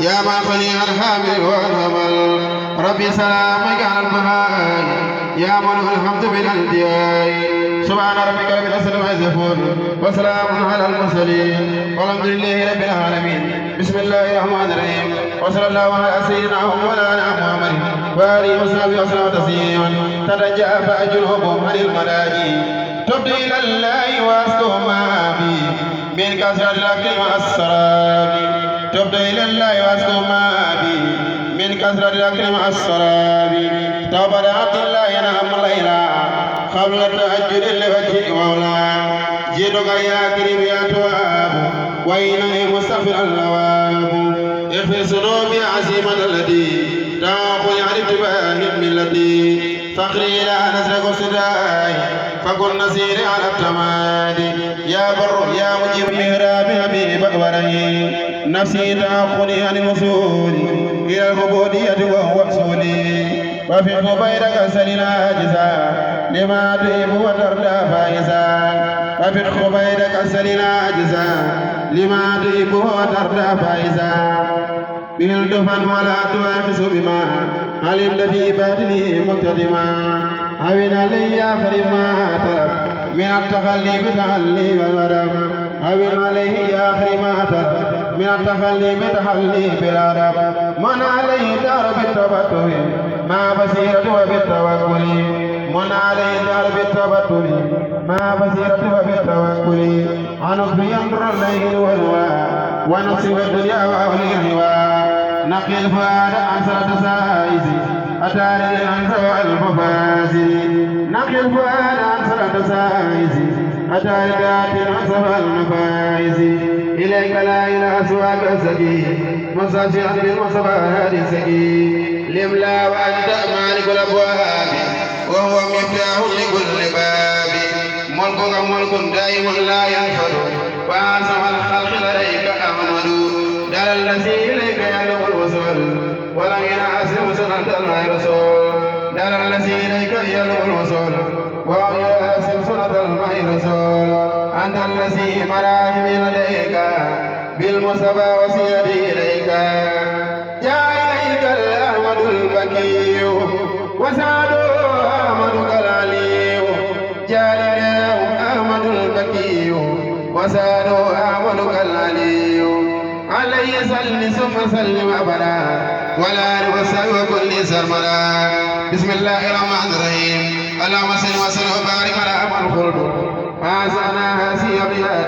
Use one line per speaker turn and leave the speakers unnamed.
يا من خلي الحامل والهمل ربي سلامك على البهاء يا من الحمد بالانبياء سبحان ربك رب العزة عما يصفون وسلام على المرسلين والحمد لله رب العالمين. بسم الله الرحمن الرحيم وصلى الله على سيدنا ومولانا محمد وآله وصحبه وسلم تسليما. تتجافى جنوبهم عن الملاهي تبدي إلى الله واسقهم بي من كثرة الأكل والسراب تبدي إلى الله واسقهم بي من كثرة الأكل والسراب توبة عبد الله ينام الليلا قبل التهجد لوجه مولاه جئتك يا كريم يا تواب وإنني مستغفر اللواب اغفر ذنوبي عزيمة التي تأخذ عن اتباع ملتي فقري إلى نزل قصداي فكن نسيري على التماد يا بر يا مجيب مهراب حبيب ورهي نفسي تأخذني عن الوصول إلى العبودية وهو أصولي وفق بينك سلنا جزاء لما تهب وترضى فائزا وفق بينك سلنا جزاء لما تهب وترضى فائزا بالدفن ولا تؤاخذ بما علمت في باطنه مقتدما هون علي فرما من التخلي بتحلي والمرم هون عليه يا خريمات من التخلي بتحلي بالأدب من عليه دار بالتبتل ما بصيرة وبالتوكل من عليه دار بالتبتل ما بصيرة وبالتوكل عنق ينظر الليل والنوى ونصف الدنيا وأولي الهوى نقي الفؤاد عن سرة سائز أتاني عن سوى المفازل نقي الفؤاد عن سرة سائز أتاني عن سوى المفازل إليك لا إله سواك الزكي مصاشعا بالمصفات الزكي لملا وأنت مالك الأبواب وهو مفتاح لكل باب ملكك ملك دائم لا ينفد وأعظم الخلق لديك أحمد دار الذي إليك يلوح الوصول ولم ينعزم سنة الماء رسول دار الذي إليك يلوح الوصول ولم ينعزم سنة الماء رسول أنت الذي مراهم لديك بالمصطفى وسيدي إليك جاء إليك الأحمد البكي وسعد أحمد العلي جاء إليك أحمد البكي وسعد أحمد العلي عليه صل ثم سلم أبدا ولا نوسع وكل سرمدا. بسم الله الرحمن الرحيم اللهم صل وسلم وبارك على أحمد الخلد هذا أنا هذه أبيات